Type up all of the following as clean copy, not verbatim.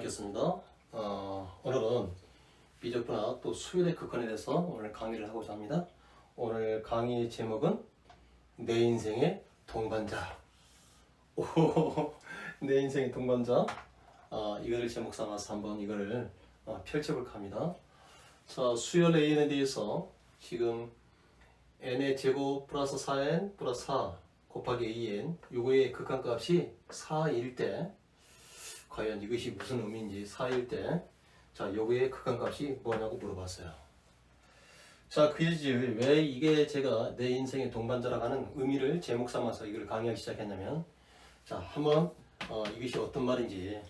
뵙겠습니다. 오늘은 미적분학 또 수열의 극한에 대해서 오늘 강의를 하고자 합니다. 오늘 강의의 제목은 내 인생의 동반자. 오, 내 인생의 동반자. 이거를 제목 삼아서 한번 이거를 펼쳐볼까 합니다. 자, 수열 AN에 대해서 지금 n의 제곱 플러스 4n 플러스 4 곱하기 an 요거의 극한값이 4일 때 과연 이것이 무슨 의미인지 4일 때 자, 요거의 극한값이 뭐냐고 물어봤어요. 자, 그지 왜 이게 제가 내 인생의 동반자라고 하는 의미를 제목 삼아서 이걸 강의하기 시작했냐면 자, 한번 이것이 어떤 말인지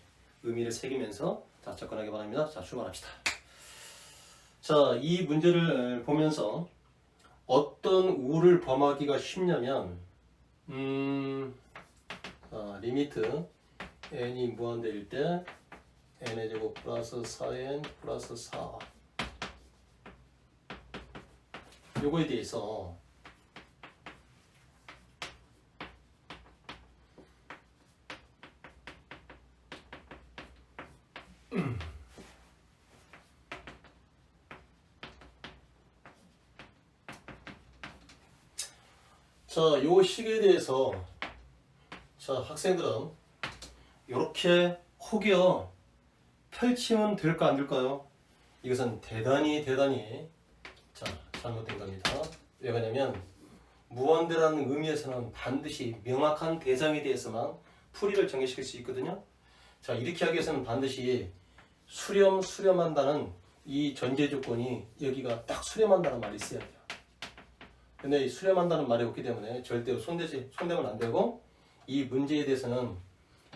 의미를 새기면서 자, 접근하기 바랍니다. 자, 출발합시다. 자, 이 문제를 보면서 어떤 우를 범하기가 쉽냐면 리미트 n이 무한대일 때 n의 제곱 플러스 4n 플러스 4 요거에 대해서 자, 요 식에 대해서 자, 학생들은 이렇게 혹여 펼치면 될까 안 될까요? 이것은 대단히 자, 잘못된 겁니다. 왜 그러냐면 무한대라는 의미에서는 반드시 명확한 대상에 대해서만 풀이를 정의시킬 수 있거든요. 자, 이렇게 하기 위해서는 반드시 수렴한다는 이 전제 조건이 여기가 딱 수렴한다는 말이 있어야 돼요. 근데 이 수렴한다는 말이 없기 때문에 절대로 손대면 안 되고 이 문제에 대해서는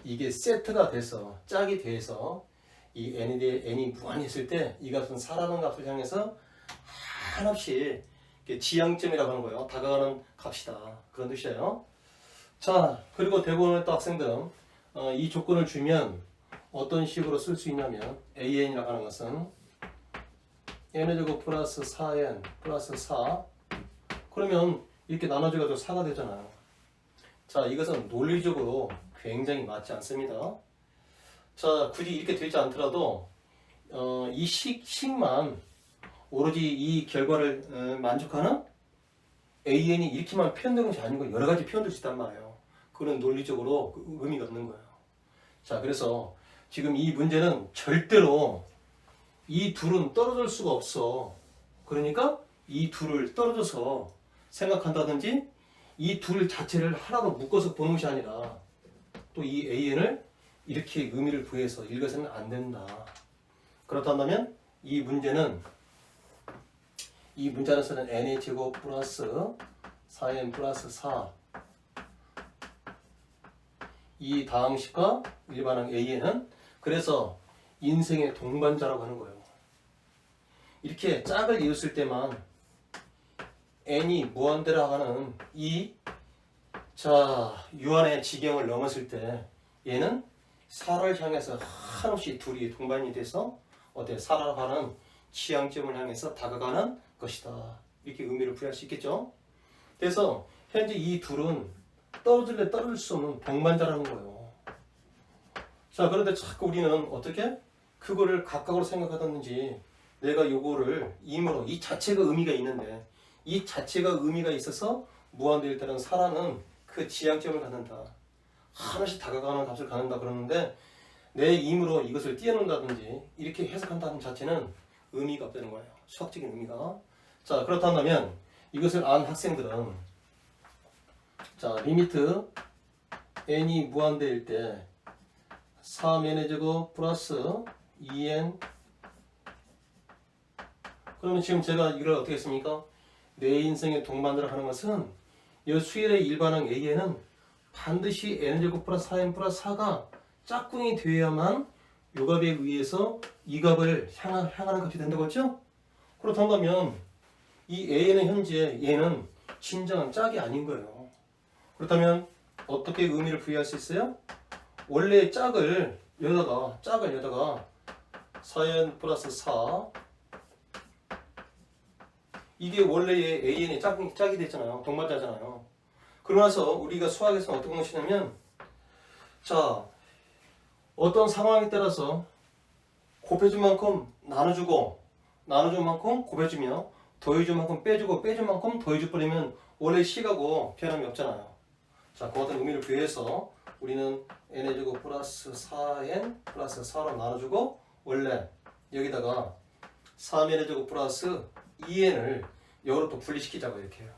이게 세트가 돼서 짝이 돼서 이 n이 무한했을 때 이 값은 4라는 값을 향해서 한없이 지향점이라고 하는 거예요. 다가가는 값이다. 그런 뜻이에요. 자, 그리고 대부분의 또 학생들은 이 조건을 주면 어떤 식으로 쓸 수 있냐면 an이라고 하는 것은 n제곱 플러스 4n 플러스 4 그러면 이렇게 나눠져가지고 4가 되잖아요. 자, 이것은 논리적으로 굉장히 맞지 않습니다. 자, 굳이 이렇게 되지 않더라도 이 식만 오로지 이 결과를 만족하는 AN이 이렇게만 표현되는 것이 아니고 여러 가지 표현될 수 있단 말이에요. 그런 논리적으로 의미가 없는 거예요. 자, 그래서 지금 이 문제는 절대로 이 둘은 떨어질 수가 없어. 그러니까 이 둘을 떨어져서 생각한다든지 이 둘 자체를 하나로 묶어서 보는 것이 아니라 또 이 AN을 이렇게 의미를 부여해서 읽어서는 안 된다. 그렇다면 이 문제는 이 문자에서는 n의 제곱 플러스 4n 플러스 4 이 다항식과 일반항 AN은 그래서 인생의 동반자라고 하는 거예요. 이렇게 짝을 이었을 때만 n이 무한대라고 하는 이 유한의 지경을 넘었을 때 얘는 4를 향해서 한없이 둘이 동반이 돼서 어때 4라고 하는 취향점을 향해서 다가가는 것이다. 이렇게 의미를 부여할 수 있겠죠. 그래서 현재 이 둘은 떨어질 수 없는 동반자라는 거예요. 자, 그런데 자꾸 우리는 어떻게 그거를 각각으로 생각하던지 내가 요거를 임으로 이 자체가 의미가 있는데 이 자체가 의미가 있어서 무한대일 때는 4라는 그 지향점을 갖는다. 하나씩 다가가는 값을 갖는다 그러는데 내 임으로 이것을 띄어놓는다든지 이렇게 해석한다는 자체는 의미가 없다는 거예요. 수학적인 의미가. 자, 그렇다면 이것을 안 학생들은 자, 리미트 n이 무한대일 때 3n의 제곱 플러스 2n 그러면 지금 제가 이걸 어떻게 했습니까? 내 인생의 동반자를 하는 것은 이 수열의 일반항 A에는 반드시 n제곱 플러스 4n 플러스 4가 짝꿍이 되어야만 요 값에 의해서 이 값을 향하는 값이 된다고 했죠? 그렇다면 이 A는 현재 얘는 진정한 짝이 아닌 거예요. 그렇다면 어떻게 의미를 부여할 수 있어요? 원래 짝을 여다가 4n 플러스 4 이게 원래의 AN이 짝이 됐잖아요. 동반자잖아요. 그러고 나서 우리가 수학에서 어떤 것이냐면 자, 어떤 상황에 따라서 곱해준 만큼 나눠주고 나눠준 만큼 곱해주며 더해준 만큼 빼주고 빼준 만큼 더해줘버리면 원래 식하고 변함이 없잖아요. 자, 그 같은 의미를 부여해서 우리는 n의 제곱 플러스 4n 플러스 4로 나눠주고 원래 여기다가 3n의 제곱 플러스 2n을 여기로 또 분리시키자고 이렇게 해요.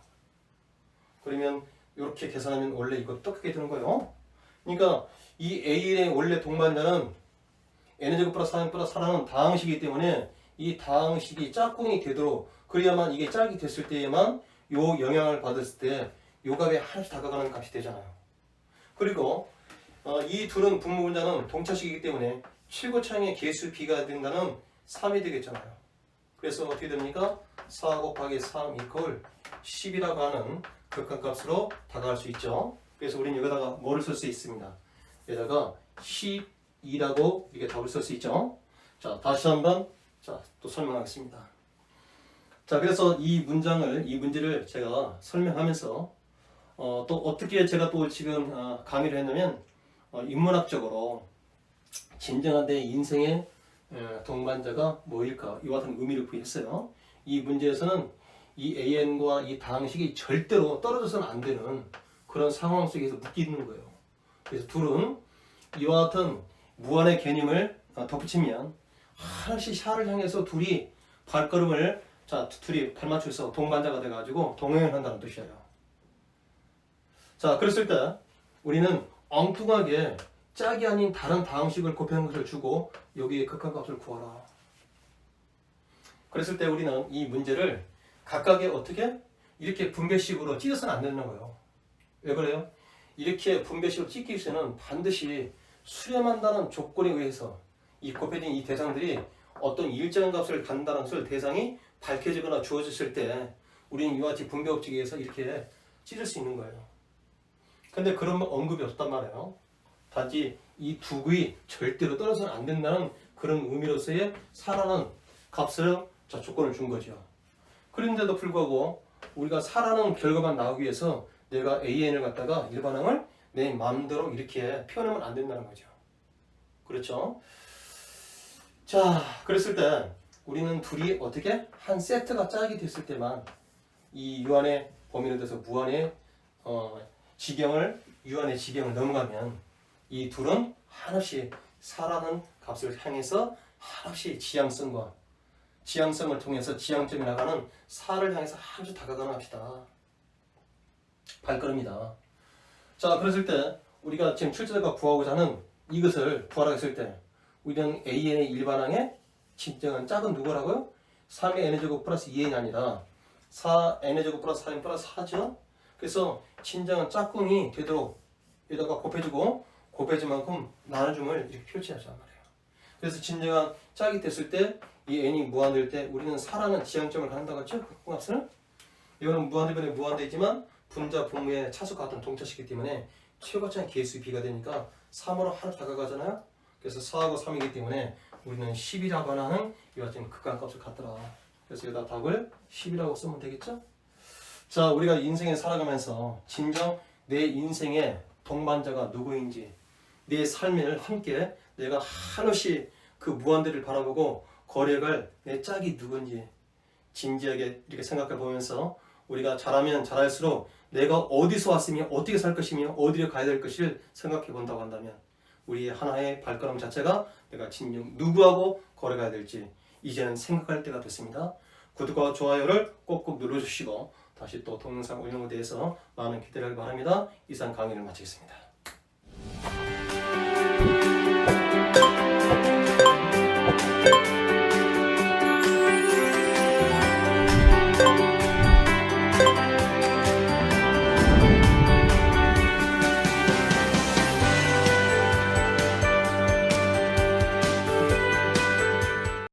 그러면 이렇게 계산하면 원래 이거 똑같게 되는 거예요. 그러니까 이 a의 원래 동반자는 n의 제곱 플러스 4n 플러스 4라는 다항식이기 때문에 이 다항식이 짝꿍이 되도록 그래야만 이게 짝이 됐을 때에만 요 영향을 받았을 때 요 값에 하나씩 다가가는 값이 되잖아요. 그리고 이 둘은 분모분자는 동차식이기 때문에 최고차항의 개수 b가 된다는 3이 되겠잖아요. 그래서 어떻게 됩니까? 4 곱하기 3 이퀄 10이라고 하는 극한값으로 다가갈 수 있죠. 그래서 우리는 여기다가 뭐를 쓸 수 있습니다. 여기다가 12라고 이렇게 답을 쓸 수 있죠. 자, 다시 한번 또 설명하겠습니다. 자, 그래서 이 문제를 제가 설명하면서 또 어떻게 제가 또 지금 강의를 했냐면 인문학적으로 진정한 내 인생의 동반자가 뭐일까 이와 같은 의미를 부여했어요. 이 문제에서는 이 AN과 이 다항식이 절대로 떨어져서는 안 되는 그런 상황 속에서 묶여 있는 거예요. 그래서 둘은 이와 같은 무한의 개념을 덧붙이면 하나씩 샤를 향해서 둘이 발걸음을 둘이 발맞춰서 동반자가 돼가지고 동행을 한다는 뜻이에요. 자, 그랬을 때 우리는 엉뚱하게 짝이 아닌 다른 다항식을 곱하는 것을 주고 여기에 극한값을 구하라. 그랬을 때 우리는 이 문제를 각각의 어떻게 이렇게 분배식으로 찢어서는 안 되는 거예요. 왜 그래요? 이렇게 분배식으로 찢기 위해서는 반드시 수렴한다는 조건에 의해서 이 곱해진 이 대상들이 어떤 일정한 값을 갖는다는 것을 대상이 밝혀지거나 주어졌을 때 우리는 이와 같이 분배 법칙에 의해서 이렇게 찢을 수 있는 거예요. 근데 그런 언급이 없단 말이에요. 단지 이 두 구이 절대로 떨어져서는 안 된다는 그런 의미로서의 사라는 값을 조건을 준 거죠. 그런데도 불구하고 우리가 사라는 결과만 나오기 위해서 내가 AN을 갖다가 일반항을 내 마음대로 이렇게 표현하면 안 된다는 거죠. 그렇죠? 자, 그랬을 때 우리는 둘이 어떻게 한 세트가 짝이 됐을 때만 이 유한의 범위로 돼서 무한의 유한의 지경을 넘어가면 이 둘은 하나씩 사라는 값을 향해서 하나씩 지향성을 통해서 지향점이 나가는 사를 향해서 아주 다가가는 합시다. 발걸음이다. 자, 그랬을 때 우리가 지금 출제자가 구하고자 하는 이것을 구하라고 했을 때 우리는 AN의 일반항의 진정한 짝은 누구라고요? 3의 n제곱 플러스 2n이 아니라 4n제곱 플러스 4n 플러스 4죠. 그래서 진정한 짝꿍이 되도록 여기다가 곱해주고 곱해진 만큼 나눠줌을 이렇게 표시하자 말이에요. 그래서 진정한 짝이 됐을 때 이 n이 무한될 때 우리는 4라는 지향점을 갖는다고 했죠? 그 값을. 이거는 무한대변에 무한대지만 분자 분모의 차수가 같은 동차식이기 때문에 최고차의 개수 b가 되니까 3으로 하나 다가가잖아요. 그래서 4하고 3이기 때문에 우리는 10이라고 하는 이와 같은 극한값을 갖더라. 그래서 여기다 답을 10이라고 쓰면 되겠죠? 자, 우리가 인생에 살아가면서 진정 내 인생의 동반자가 누구인지 내 삶을 함께 내가 한없이 그 무한대를 바라보고 거래갈 내 짝이 누군지 진지하게 이렇게 생각해 보면서 우리가 잘하면 잘할수록 내가 어디서 왔으며 어떻게 살 것이며 어디로 가야 될 것을 생각해 본다고 한다면 우리의 하나의 발걸음 자체가 내가 진정 누구하고 거래가야 될지 이제는 생각할 때가 됐습니다. 구독과 좋아요를 꼭꼭 눌러주시고 다시 또 동영상 올리는 것에 대해서 많은 기대를 바랍니다. 이상 강의를 마치겠습니다.